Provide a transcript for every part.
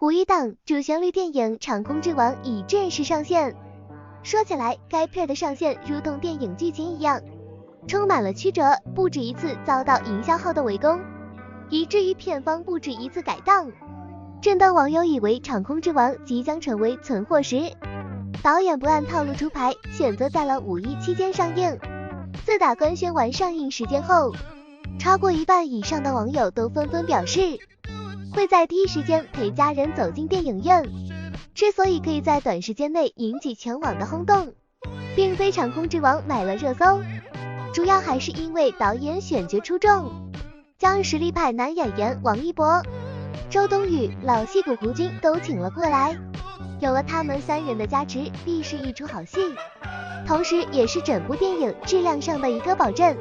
5一档主旋律电影《长空之王》已正式上线。说起来，该片的上线如同电影剧情一样，充满了曲折，不止一次遭到营销号的围攻，以至于片方不止一次改档。正当网友以为《长空之王》即将成为存货时，导演不按套路出牌，选择在了5一期间上映。自打官宣完上映时间后，超过1半以上的网友都纷纷表示会在第一时间陪家人走进电影院。之所以可以在短时间内引起全网的轰动，并非长空之王买了热搜，主要还是因为导演选角出众，将实力派男演员王一博、周冬雨、老戏骨胡军都请了过来。有了他们3人的加持，必是一出好戏，同时也是整部电影质量上的一个保证。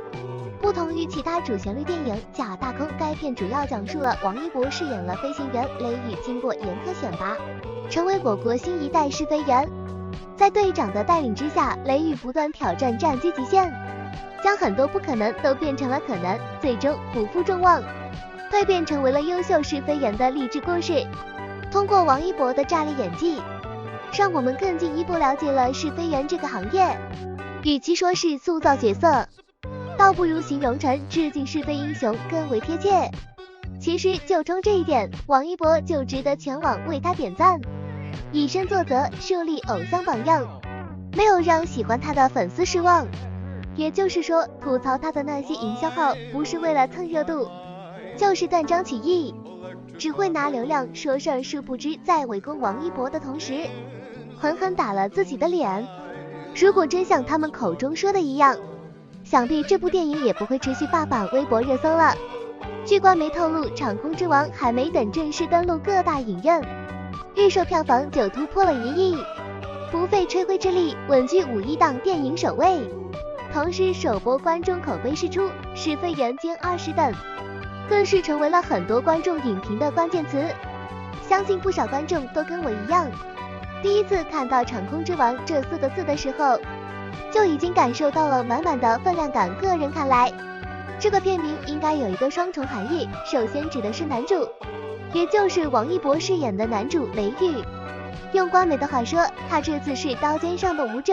不同于其他主旋律电影《假大空》，该片主要讲述了王一博饰演了飞行员雷雨经过严苛选拔，成为我国新一代试飞员。在队长的带领之下，雷雨不断挑战战机极限，将很多不可能都变成了可能，最终不负众望，蜕变成为了优秀试飞员的励志故事。通过王一博的炸裂演技，让我们更进一步了解了试飞员这个行业。与其说是塑造角色，倒不如形容成致敬试飞英雄更为贴切。其实就冲这一点，王一博就值得全网为他点赞，以身作则，树立偶像榜样，没有让喜欢他的粉丝失望。也就是说，吐槽他的那些营销号不是为了蹭热度，就是断章取义，只会拿流量说事儿，殊不知在围攻王一博的同时，狠狠打了自己的脸。如果真像他们口中说的一样，想必这部电影也不会持续霸榜微博热搜了。据官媒透露，《长空之王》还没等正式登陆各大影院，预售票房就突破了1亿，不费吹灰之力稳居5一档电影首位。同时，首播观众口碑释出，试飞员歼20等，更是成为了很多观众影评的关键词。相信不少观众都跟我一样，第一次看到《长空之王》这4个字的时候，就已经感受到了满满的分量感。个人看来，这个片名应该有一个双重含义，首先指的是男主，也就是王一博饰演的男主雷雨。用官媒的话说，他这次是刀尖上的武者，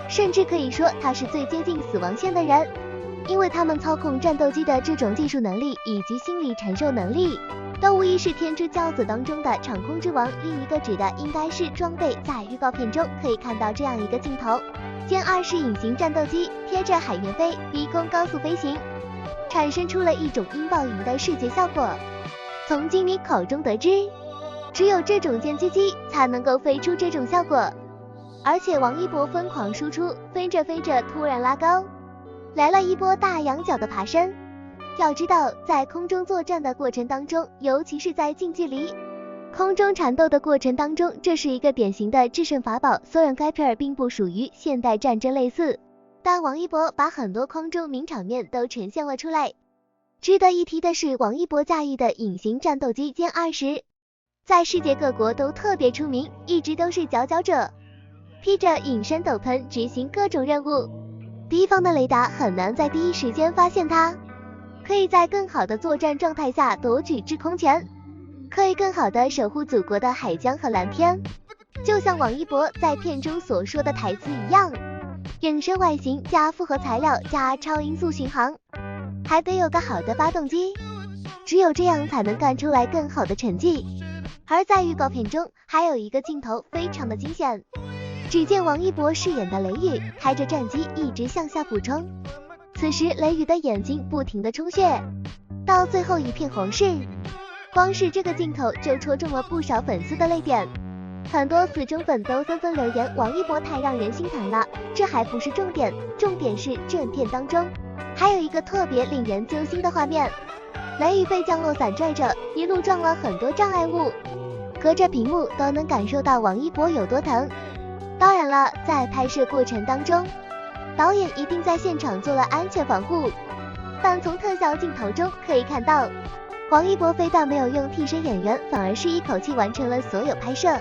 甚至可以说他是最接近死亡线的人，因为他们操控战斗机的这种技术能力以及心理承受能力，都无疑是天之骄子当中的长空之王。另一个指的应该是装备，在预告片中可以看到这样一个镜头，歼20隐形战斗机贴着海面飞，低空高速飞行，产生出了一种音爆云的视觉效果。从经理口中得知，只有这种歼击机才能够飞出这种效果。而且王一博疯狂输出，飞着飞着突然拉高，来了一波大仰角的爬升。要知道，在空中作战的过程当中，尤其是在近距离空中缠斗的过程当中，这是一个典型的制胜法宝。虽然该片并不属于现代战争类似，但王一博把很多空中名场面都呈现了出来。值得一提的是，王一博驾驭的隐形战斗机歼20，在世界各国都特别出名，一直都是佼佼者，披着隐身斗篷执行各种任务，敌方的雷达很难在第一时间发现它，可以在更好的作战状态下夺取制空权，可以更好的守护祖国的海疆和蓝天。就像王一博在片中所说的台词一样，隐身外形加复合材料加超音速巡航，还得有个好的发动机，只有这样才能干出来更好的成绩。而在预告片中还有一个镜头非常的惊险，只见王一博饰演的雷雨开着战机一直向下俯冲，此时雷雨的眼睛不停地充血，到最后一片红视，光是这个镜头就戳中了不少粉丝的泪点。很多死忠粉都纷纷留言，王一博太让人心疼了。这还不是重点，重点是正片当中还有一个特别令人揪心的画面，雷雨被降落伞拽着，一路撞了很多障碍物，隔着屏幕都能感受到王一博有多疼。当然了，在拍摄过程当中，导演一定在现场做了安全防护，但从特效镜头中可以看到，王一博非但没有用替身演员，反而是一口气完成了所有拍摄，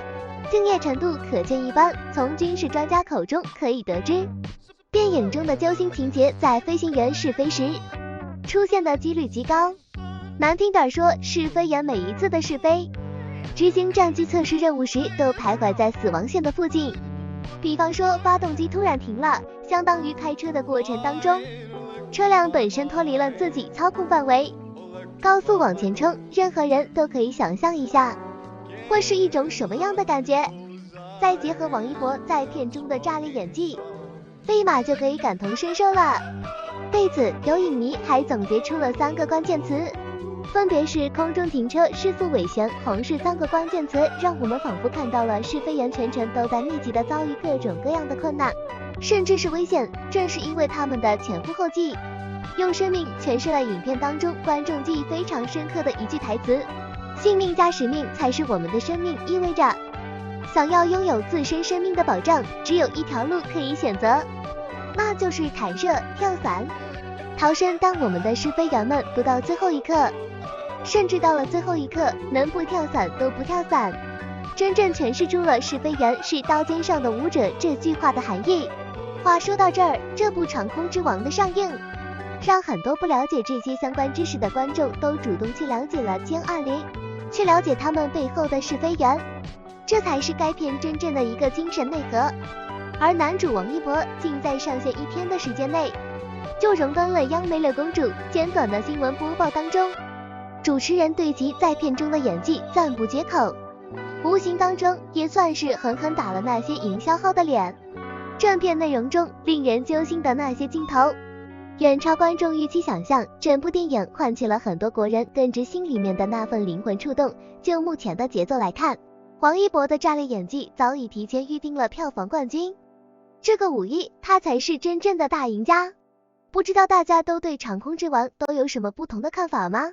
敬业程度可见一斑。从军事专家口中可以得知，电影中的揪心情节在飞行员试飞时出现的几率极高，难听点说，试飞员每一次的试飞执行战机测试任务时都徘徊在死亡线的附近。比方说发动机突然停了，相当于开车的过程当中，车辆本身脱离了自己操控范围，高速往前冲，任何人都可以想象一下会是一种什么样的感觉。再结合王一博在片中的炸裂演技，立马就可以感同身受了。对此，有影迷还总结出了3个关键词，分别是空中停车、失速尾旋、红是3个关键词，让我们仿佛看到了试飞员全程都在密集的遭遇各种各样的困难，甚至是危险。正是因为他们的前赴后继，用生命诠释了影片当中观众记忆非常深刻的一句台词：性命加使命才是我们的生命。意味着想要拥有自身生命的保障，只有一条路可以选择，那就是弹射、跳伞、逃生。但我们的试飞员们不到最后一刻，甚至到了最后一刻能不跳伞都不跳伞，真正诠释出了试飞员是刀尖上的舞者这句话的含义。话说到这儿，这部《长空之王》的上映，让很多不了解这些相关知识的观众都主动去了解了歼20，去了解他们背后的试飞员，这才是该片真正的一个精神内核。而男主王一博竟在上线1天的时间内，就荣登了央媒6公主。简短的新闻播报当中，主持人对其在片中的演技赞不绝口，无形当中也算是狠狠打了那些营销号的脸。正片内容中令人揪心的那些镜头，远超观众预期想象，整部电影唤起了很多国人根植心里面的那份灵魂触动。就目前的节奏来看，王一博的炸裂演技早已提前预定了票房冠军，这个5亿他才是真正的大赢家。不知道大家都对《长空之王》都有什么不同的看法吗？